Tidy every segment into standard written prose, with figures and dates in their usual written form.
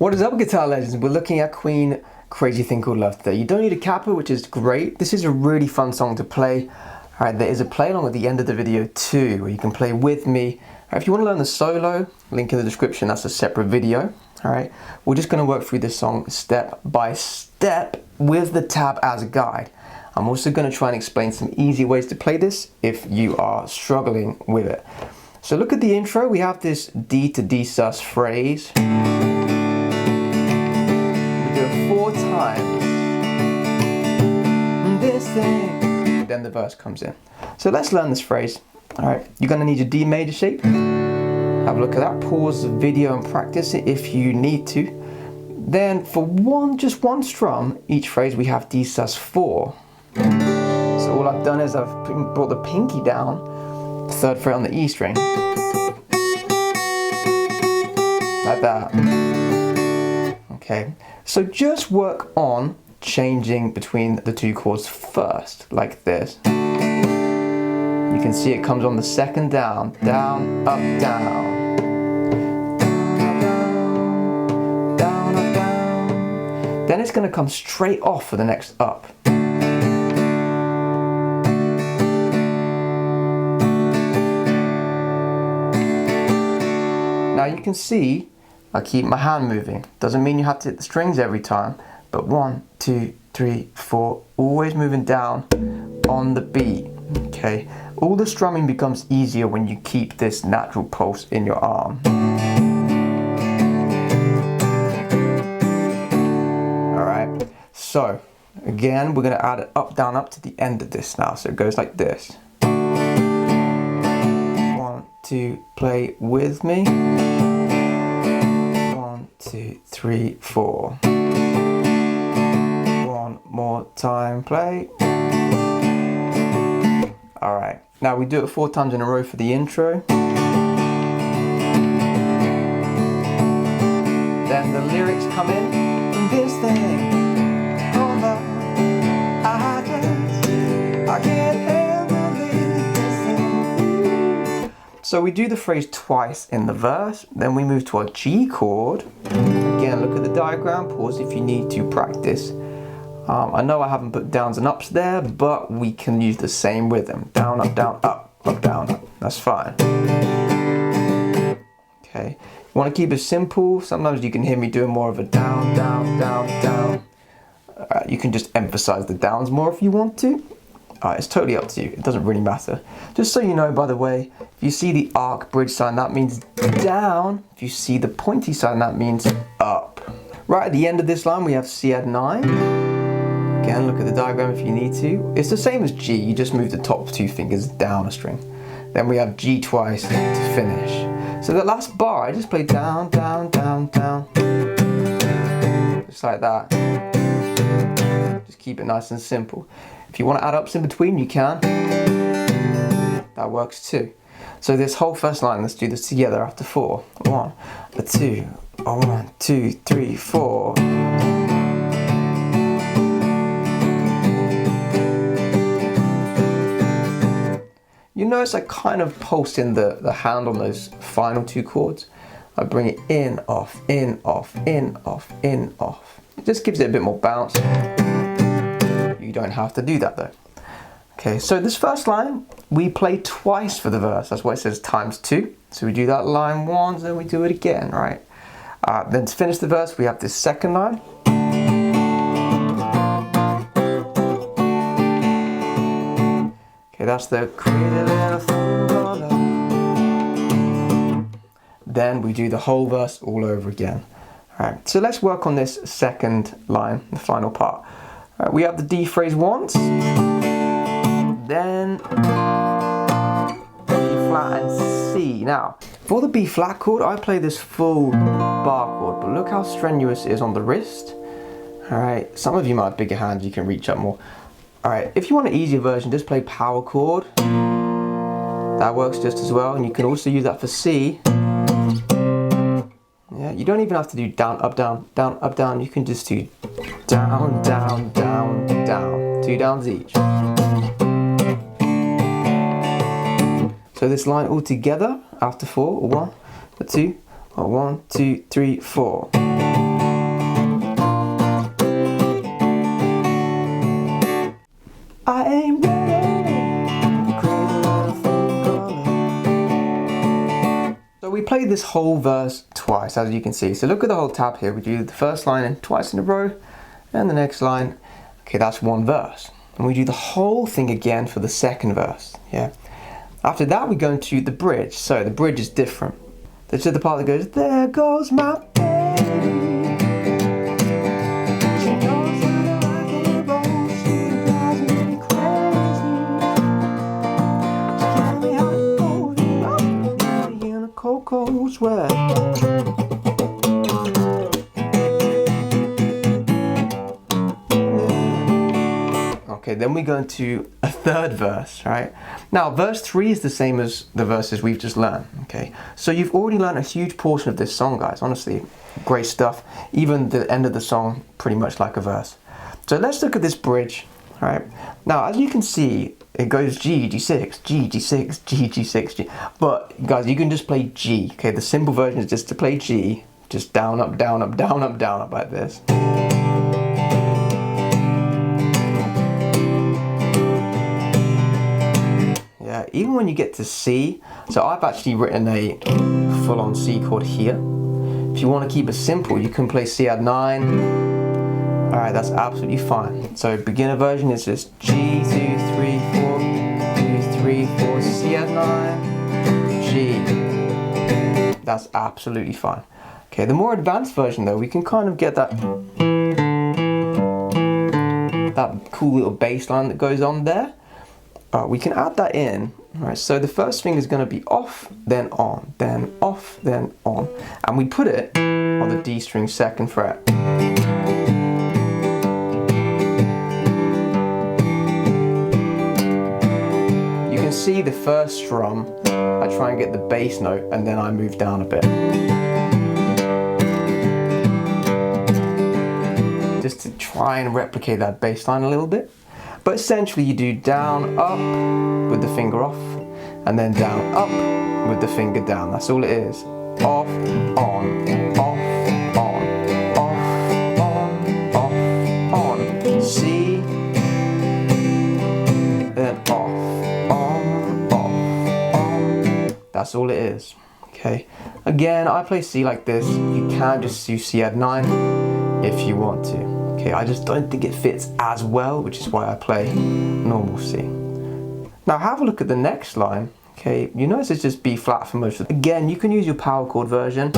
What is up, guitar legends? We're looking at Queen, Crazy Thing Called Love today. You don't need a capo, which is great. This is a really fun song to play. Alright, there is a play along at the end of the video too, where you can play with me. If you want to learn the solo, link in the description, that's a separate video. Alright, we're just going to work through this song step by step with the tab as a guide. I'm also going to try and explain some easy ways to play this if you are struggling with it. So look at the intro. We have this D to D sus phrase. We do it 4 times. This thing. Then the verse comes in. So let's learn this phrase. Alright, you're going to need your D major shape. Have a look at that. Pause the video and practice it if you need to. Then for just one strum, each phrase we have D sus 4. So all I've done is I've brought the pinky down, 3rd fret on the E string, like that. Okay, so just work on changing between the 2 chords first, like this. You can see it comes on the 2nd down, down, up, down. Down, up, down. Then it's going to come straight off for the next up. Now you can see I keep my hand moving. Doesn't mean you have to hit the strings every time, but 1, 2, 3, 4, always moving down on the beat. Okay, all the strumming becomes easier when you keep this natural pulse in your arm. Alright, so again we're going to add an up down up to the end of this now, so it goes like this. 1, 2, play with me. 1, 2, 3, 4. One more time, play. Alright, now we do it 4 times in a row for the intro. Then the lyrics come in. This thing, oh love, I can't handle this thing. So we do the phrase twice in the verse, then we move to our G chord. Again, look at the diagram, pause if you need to practice. I know I haven't put downs and ups there, but we can use the same rhythm. Down, up, down, up, down, up. That's fine. Okay. You want to keep it simple. Sometimes you can hear me doing more of a down, down, down, down. You can just emphasize the downs more if you want to. It's totally up to you. It doesn't really matter. Just so you know, by the way, if you see the arc bridge sign, that means down. If you see the pointy sign, that means up. Right at the end of this line, we have C add 9. Again, look at the diagram if you need to. It's the same as G, you just move the top 2 fingers down a string. Then we have G twice to finish. So the last bar, I just play down, down, down, down. Just like that. Just keep it nice and simple. If you want to add ups in between, you can. That works too. So this whole first line, let's do this together after 4. 1, 2, 1, 2, 3, 4. You notice I kind of pulse in the hand on those final 2 chords. I bring it in, off, in, off, in, off, in, off. It just gives it a bit more bounce. You don't have to do that though. Okay, so this first line, we play twice for the verse. That's why it says times 2. So we do that line once, then we do it again, right? Then to finish the verse, we have this 2nd line. Okay, that's the crazy little thing. Then we do the whole verse all over again. Alright, so let's work on this 2nd line, the final part. Alright, we have the D phrase once, then B flat and C. Now, for the B flat chord, I play this full bar chord, but look how strenuous it is on the wrist. Alright, some of you might have bigger hands, you can reach up more. Alright, if you want an easier version, just play power chord. That works just as well, and you can also use that for C. Yeah, you don't even have to do down, up, down, down, up, down. You can just do down, down, down, down. 2 downs each. So this line all together after 4, 1, 2, 1, 2, 3, 4. play this whole verse twice, as you can see. So look at the whole tab here. We do the first line in twice in a row, and the next line. Okay, that's one verse. And we do the whole thing again for the second verse. Yeah. After that, we go into the bridge. So the bridge is different. This is the part that goes, there goes my baby. She knows how to rock and roll. She drives me crazy. She tells me how to go in a cocoa sweat. Okay, then we go into a third verse, right? Now, verse 3 is the same as the verses we've just learned, okay? So you've already learned a huge portion of this song, guys. Honestly, great stuff. Even the end of the song, pretty much like a verse. So let's look at this bridge, right? Now, as you can see, it goes G, G6, G, G6, G, G6, G. But, guys, you can just play G, okay? The simple version is just to play G, just down, up, down, up, down, up, down, up, like this. Even when you get to C, so I've actually written a full-on C chord here. If you want to keep it simple, you can play C add 9. Alright, that's absolutely fine. So beginner version is just G, 2, 3, 4, 2, 3, 4, C add 9, G. That's absolutely fine. Okay, the more advanced version though, we can kind of get that cool little bass line that goes on there. We can add that in. Right, so the first thing is going to be off, then on, then off, then on. And we put it on the D string second fret. You can see the first strum, I try and get the bass note and then I move down a bit. Just to try and replicate that bass line a little bit. But essentially you do down, up with the finger off, and then down, up with the finger down. That's all it is. Off, on, off, on, off, on, off, on. C, then off, on, That's all it is. Okay. Again, I play C like this. You can just use C add 9 if you want to. Okay, I just don't think it fits as well, which is why I play normal C. Now have a look at the next line. Okay, you notice it's just B flat for most of it. Again, you can use your power chord version.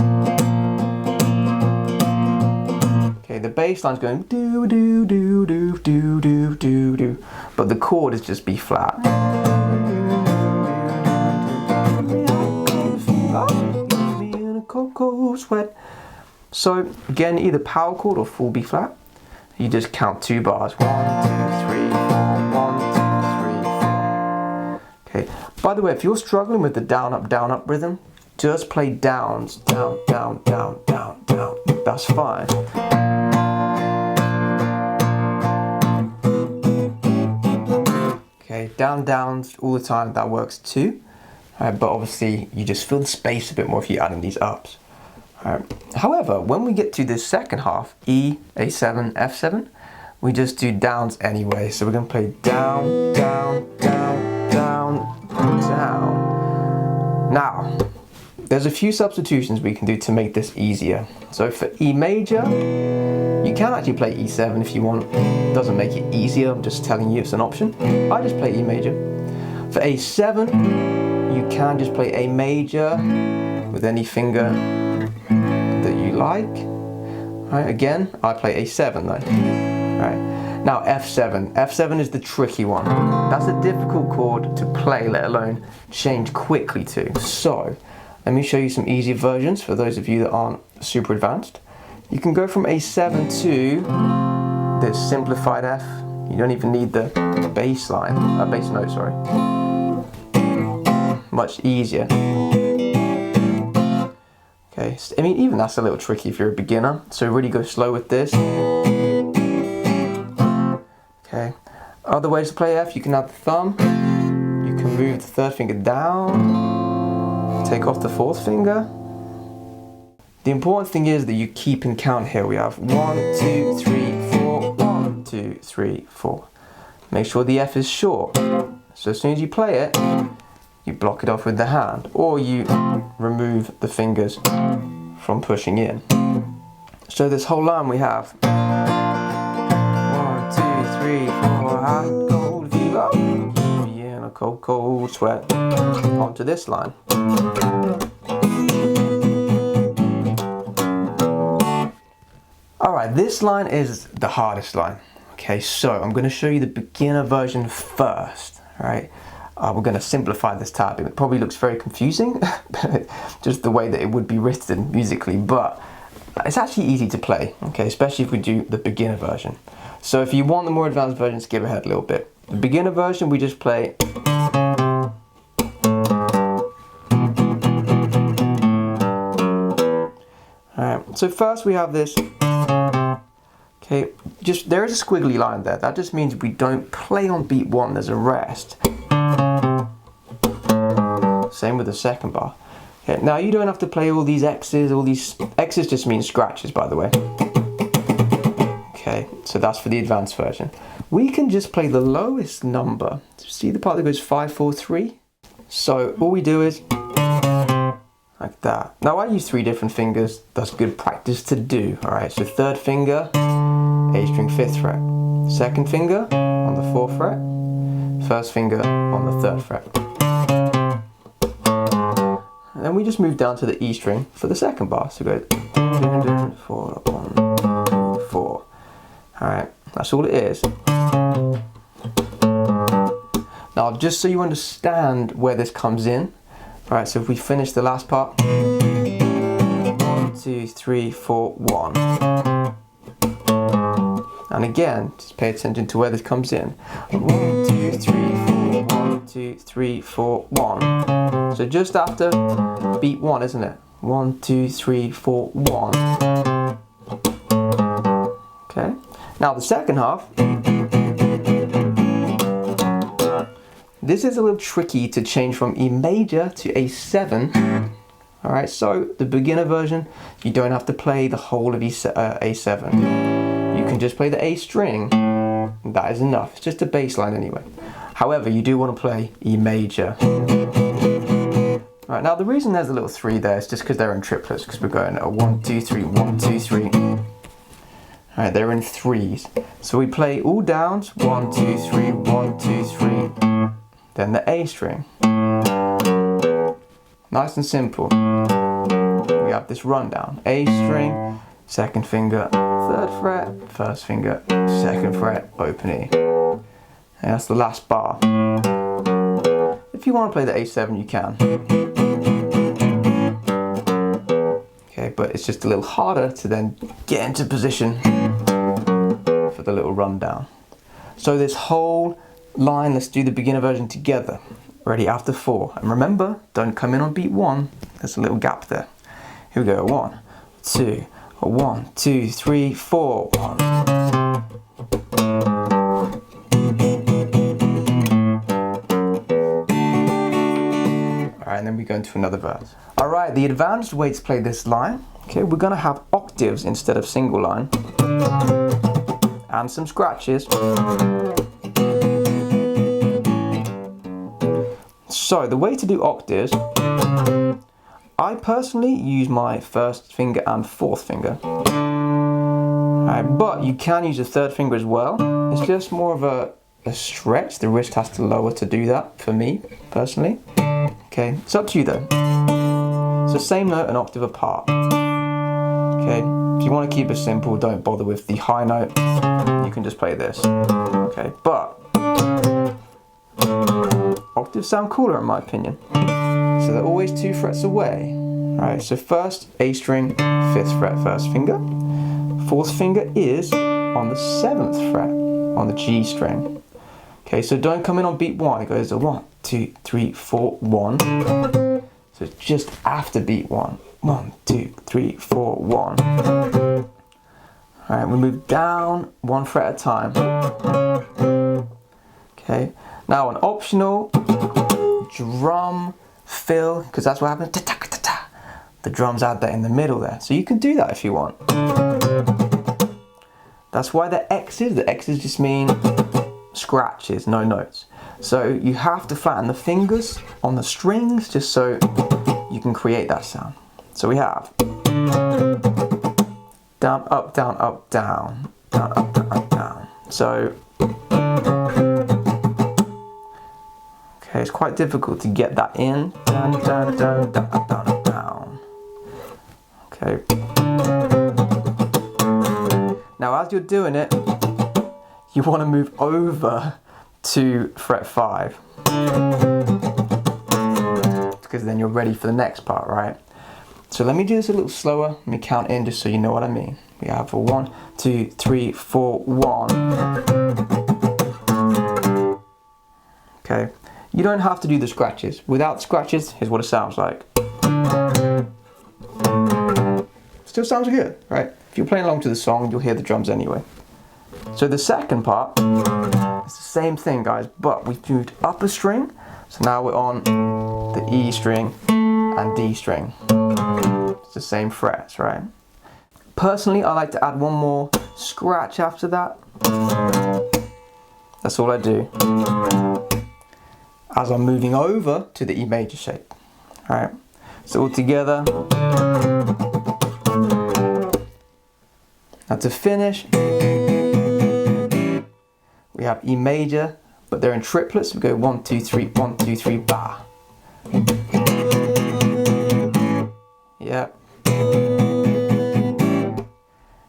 Okay, the bass line's going do do do do do do do do, but the chord is just B flat. So again, either power chord or full B flat. You just count 2 bars. 1, 2, 3, 4, 1, 2, 3, 4. Okay. By the way, if you're struggling with the down up rhythm, just play downs, down, down, down, down, down. That's fine. Okay, downs all the time. That works too. But obviously, you just fill the space a bit more if you add in these ups. However, when we get to this second half, E, A7, F7, we just do downs anyway. So we're going to play down, down, down, down, down. Now, there's a few substitutions we can do to make this easier. So for E major, you can actually play E7 if you want. It doesn't make it easier, I'm just telling you it's an option. I just play E major. For A7, you can just play A major with any finger that you like. Right, again, I play A7 though. Right. Now F7. F7 is the tricky one. That's a difficult chord to play, let alone change quickly to. So, let me show you some easier versions for those of you that aren't super advanced. You can go from A7 to this simplified F. You don't even need the bass line, bass note, sorry. Much easier. Okay, I mean, even that's a little tricky if you're a beginner, so really go slow with this. Okay, other ways to play F, you can add the thumb, you can move the third finger down, take off the fourth finger. The important thing is that you keep in count here. We have 1, 2, 3, 4, 1, 2, 3, 4. Make sure the F is short, so as soon as you play it, you block it off with the hand, or you remove the fingers from pushing in. So this whole line we have 1, 2, 3, 4, hot, cold fever, be in a cold, cold sweat, onto this line. Alright, this line is the hardest line. Okay, so I'm going to show you the beginner version first. Alright, we're going to simplify this tab. It probably looks very confusing, just the way that it would be written musically, but it's actually easy to play, okay, especially if we do the beginner version. So if you want the more advanced version, skip ahead a little bit. The beginner version, we just play. Alright, so first we have this. Okay, just there is a squiggly line there. That just means we don't play on beat 1, there's a rest. Same with the second bar. Okay, now you don't have to play all these X's, X's just mean scratches, by the way. Okay, so that's for the advanced version. We can just play the lowest number. See the part that goes 5, 4, 3? So all we do is like that. Now I use 3 different fingers. That's good practice to do. Alright, so third finger, A string 5th fret. Second finger on the 4th fret. First finger on the 3rd fret. And then we just move down to the E string for the second bar. So go 4, 1, 2, 4. Alright, that's all it is. Now just so you understand where this comes in. Alright, so if we finish the last part. 1, 2, 3, 4, 1. And again, just pay attention to where this comes in. 1, 2, 3, 4, 1, 2, 3, 4, 1. So just after beat 1, isn't it? 1, 2, 3, 4, 1. Okay. Now the second half. This is a little tricky to change from E major to A7. Alright, so the beginner version, you don't have to play the whole of A7. You can just play the A string. That is enough. It's just a bass line anyway. However, you do want to play E major. Alright, now the reason there's a little 3 there is just because they're in triplets, because we're going a 1, 2, 3, 1, 2, 3. Alright, they're in 3s. So we play all downs, 1, 2, 3, 1, 2, 3. Then the A string. Nice and simple. We have this rundown. A string, second finger, 3rd fret, first finger, 2nd fret, open E. And that's the last bar. If you want to play the A7, you can. Okay, but it's just a little harder to then get into position for the little rundown. So this whole line, let's do the beginner version together. Ready, after 4. And remember, don't come in on beat 1. There's a little gap there. Here we go. 1, 2, 1, 2, 3, 4, 1. Alright, and then we go into another verse. Alright, the advanced way to play this line, okay, we're gonna have octaves instead of single line. And some scratches. So the way to do octaves, I personally use my 1st finger and 4th finger. Right, but you can use a 3rd finger as well. It's just more of a stretch. The wrist has to lower to do that for me, personally. Okay, it's up to you though. So same note, an octave apart. Okay, if you want to keep it simple, don't bother with the high note. You can just play this. Okay, but octaves sound cooler in my opinion. So they're always 2 frets away. Alright, so first A string, 5th fret, 1st finger. 4th finger is on the 7th fret, on the G string. Okay, so don't come in on beat 1. It goes a 1, 2, 3, 4, 1. So it's just after beat 1. 1, 2, 3, 4, 1. Alright, we move down 1 fret at a time. Okay, now an optional drum fill, because that's what happens. Ta-ta-ta-ta. The drums add that in the middle there. So you can do that if you want. That's why the X's just mean scratches, no notes. So you have to flatten the fingers on the strings just so you can create that sound. So we have down, up, down, up, down, down, up, down, up, down. So, okay, it's quite difficult to get that in. Down, down, down, down, up, down, up, down. Okay. Now as you're doing it, you want to move over to fret 5. Because then you're ready for the next part, right? So let me do this a little slower. Let me count in just so you know what I mean. We have a 1, 2, 3, 4, 1. Okay. You don't have to do the scratches. Without scratches, here's what it sounds like. Still sounds good, right? If you're playing along to the song, you'll hear the drums anyway. So the second part is the same thing, guys, but we've moved up a string. So now we're on the E string and D string. It's the same frets, right? Personally, I like to add one more scratch after that. That's all I do. As I'm moving over to the E major shape, right? So all together. Now to finish, we have E major, but they're in triplets. We go 1, 2, 3, 1, 2, 3, ba. Yeah.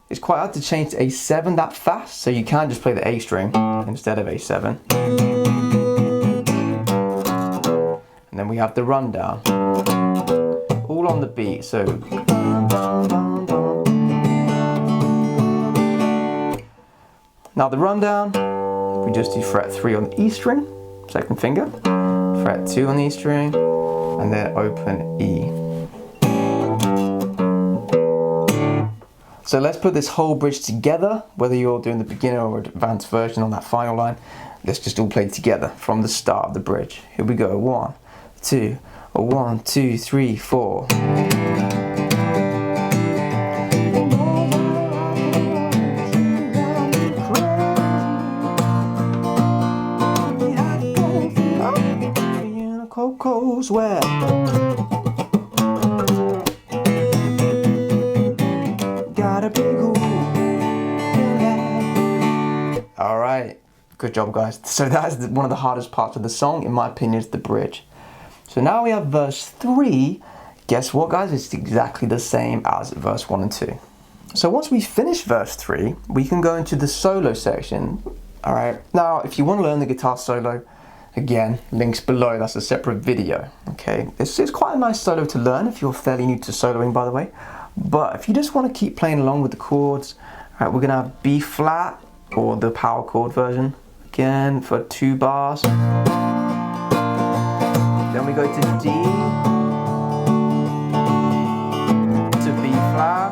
It's quite hard to change to A7 that fast, so you can just play the A string instead of A7. And then we have the rundown, all on the beat. So now the rundown, we just do fret 3 on the E string, second finger, fret 2 on the E string, and then open E. So let's put this whole bridge together, whether you're doing the beginner or advanced version on that final line. Let's just all play together from the start of the bridge. Here we go, 1, 2, 1, 2, 3, 4. Coco's where gotta be cool. All right, good job, guys. So that's one of the hardest parts of the song, in my opinion, is the bridge. So now we have verse 3. Guess what, guys? It's exactly the same as verse 1 and 2. So once we finish verse 3, we can go into the solo section. All right. Now, if you want to learn the guitar solo, again, links below, that's a separate video, okay? It's quite a nice solo to learn if you're fairly new to soloing, by the way. But if you just want to keep playing along with the chords, all right, we're gonna have B flat, or the power chord version, again, for 2 bars. Then we go to D, to B flat.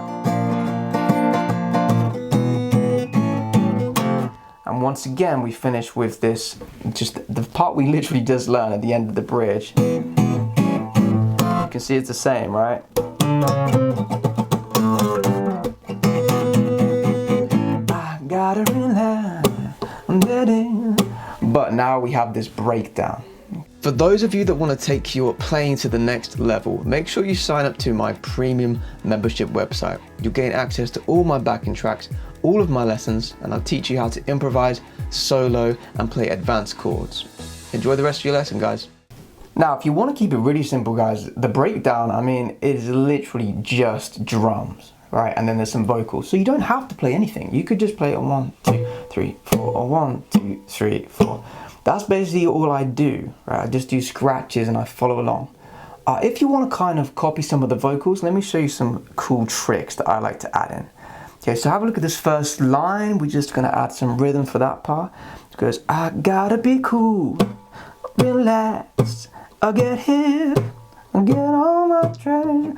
And once again, we finish with this, just the part we literally just learned at the end of the bridge. You can see it's the same, right? I gotta relax, I'm letting. But now we have this breakdown. For those of you that want to take your playing to the next level, make sure you sign up to my premium membership website. You'll gain access to all my backing tracks, all of my lessons, and I'll teach you how to improvise, solo, and play advanced chords. Enjoy the rest of your lesson, guys. Now, if you want to keep it really simple, guys, the breakdown, I mean, is literally just drums, right? And then there's some vocals. So you don't have to play anything. You could just play a 1, 2, 3, 4, or 1, 2, 3, 4. That's basically all I do, right? I just do scratches and I follow along. If you want to kind of copy some of the vocals, let me show you some cool tricks that I like to add in. Okay, so have a look at this first line. We're just going to add some rhythm for that part. It goes, I gotta be cool, relax, I get hip, I get all my treasure.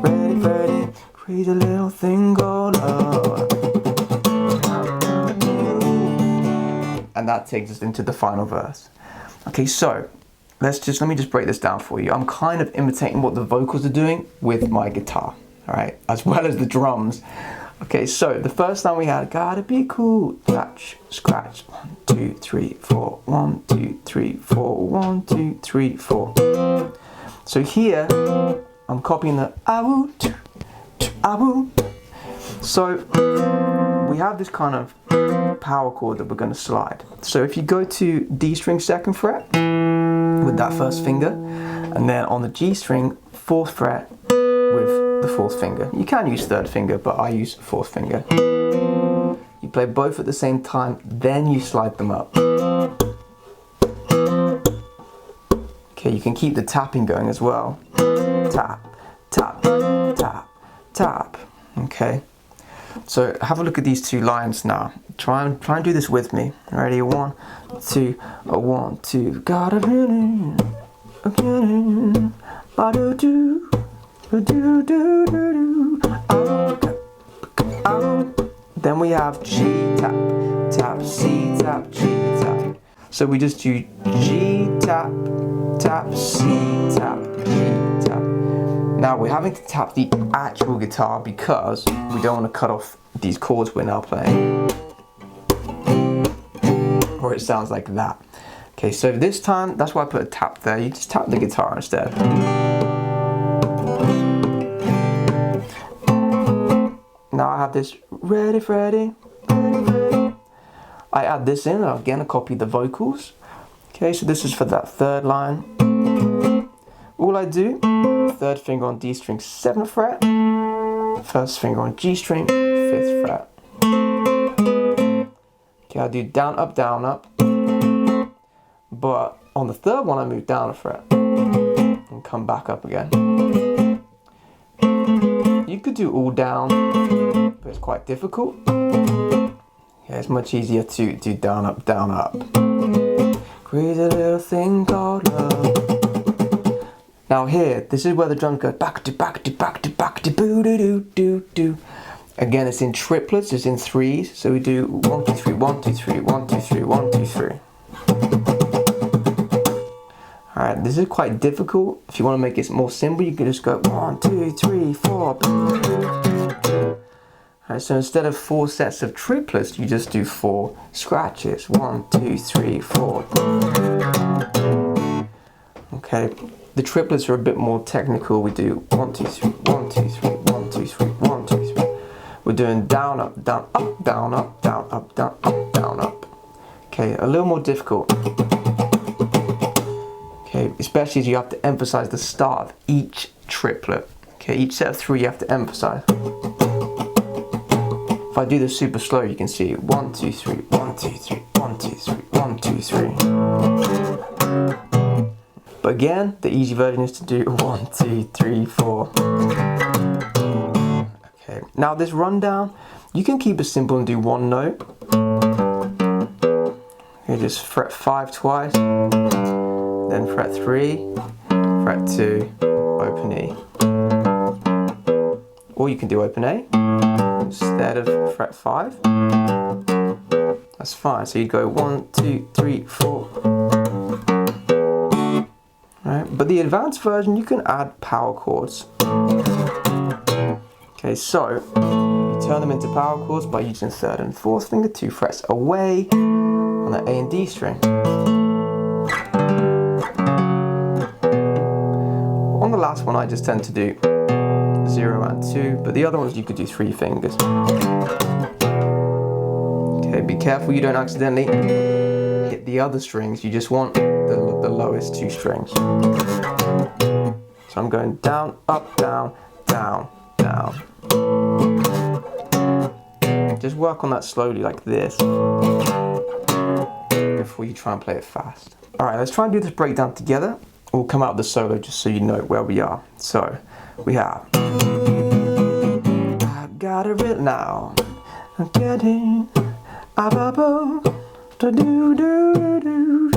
Ready, crazy little thing called love. And that takes us into the final verse. Okay, so let me just break this down for you. I'm kind of imitating what the vocals are doing with my guitar, all right, as well as the drums. Okay, so the first line we had, gotta be cool, scratch, scratch, 1, 2, 3, 4, 1, 2, 3, 4, 1, 2, 3, 4. So here, I'm copying the ah-woo, ah-woo. So we have this kind of power chord that we're going to slide. So if you go to D string 2nd fret with that first finger, and then on the G string 4th fret with the 4th finger. You can use 3rd finger, but I use 4th finger. You play both at the same time, then you slide them up. Okay, you can keep the tapping going as well. Tap, tap, tap, tap. Okay. So have a look at these 2 lines now. Try and do this with me. Ready? 1, 2, 1, 2. Gotta really, again, do do do do do do. Then we have G tap, tap, C tap, G tap. So we just do G tap, tap, C tap, G tap. Now we're having to tap the actual guitar because we don't want to cut off these chords we're now playing. Or it sounds like that. Okay, so this time, that's why I put a tap there. You just tap the guitar instead. Now I have this ready, ready, ready, ready. I add this in, again I copy the vocals. Okay, so this is for that 3rd line. All I do, 3rd finger on D string 7th fret, 1st finger on G string 5th fret. Okay, I do down, up, but on the 3rd one I move down a fret and come back up again. You could do all down, but it's quite difficult. Yeah, it's much easier to do down, up, down, up. Crazy little thing called love. Now here, this is where the drums go back to back to back to back to boo doo doo doo doo. Again, it's in triplets, it's in 3s. So we do 1, 2, 3, 1, 2, 3, 1, 2, 3, 1, 2, 3. Alright, this is quite difficult. If you want to make it more simple, you can just go 1, 2, 3, 4. Alright, so instead of 4 sets of triplets, you just do 4 scratches. 1, 2, 3, 4. Okay, the triplets are a bit more technical. We do 1, 2, 3, 1, 2, 3, 1, 2, 3, 1, 2, 3. We're doing down, up, down, up, down, up, down, up, down, up, down, up. Okay, a little more difficult. Okay, especially as you have to emphasize the start of each triplet. Okay, each set of 3 you have to emphasize. If I do this super slow, you can see 1, 2, 3, 1, 2, 3, 1, 2, 3, 1, 2, 3. But again, the easy version is to do 1, 2, 3, 4. Okay, now this rundown, you can keep it simple and do 1 note. You just fret 5 twice, then fret 3, fret 2, open E. Or you can do open A instead of fret 5. That's fine. So you'd go 1, 2, 3, 4. Right? But the advanced version, you can add power chords. Okay, so you turn them into power chords by using 3rd and 4th finger, 2 frets away on the A and D string. On the last one, I just tend to do 0 and 2, but the other ones you could do 3 fingers. Okay, be careful you don't accidentally hit the other strings. You just want the lowest 2 strings. So I'm going down, up, down, down, down. Just work on that slowly like this before you try and play it fast. Alright, let's try and do this breakdown together. We'll come out of the solo just so you know where we are. So we have I got it written now. I'm getting up do do do do.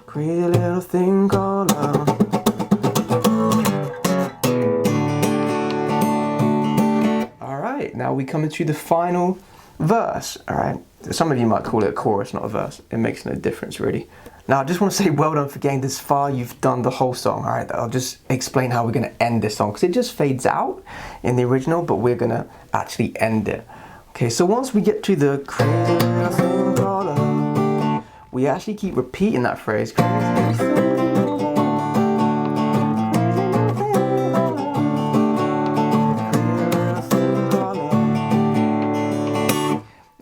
Crazy little thing called love. Alright, now we come into the final verse. Alright, some of you might call it a chorus, not a verse. It makes no difference really. Now I just want to say well done for getting this far. You've done the whole song. All right, I'll just explain how we're going to end this song, because it just fades out in the original, but we're going to actually end it. Okay, so once we get to the crazy little thing called love, we actually keep repeating that phrase.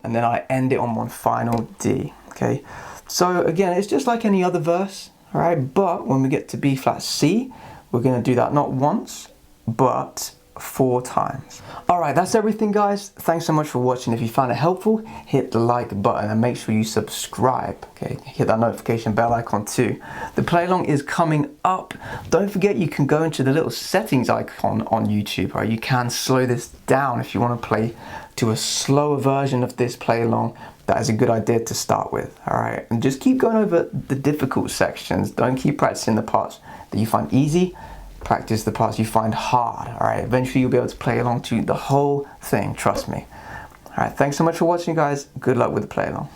And then I end it on one final D. Okay, so again, it's just like any other verse, all right? But when we get to B flat C, we're going to do that not once, but 4 times. All right, that's everything, guys. Thanks so much for watching. If you found it helpful, hit the like button and make sure you subscribe. Okay, hit that notification bell icon too. The play along is coming up. Don't forget, you can go into the little settings icon on YouTube. All right, you can slow this down if you want to play to a slower version of this play along. That is a good idea to start with. All right, and just keep going over the difficult sections. Don't keep practicing the parts that you find easy. Practice the parts you find hard. All right, eventually you'll be able to play along to the whole thing, trust me. All right, thanks so much for watching, guys. Good luck with the play along.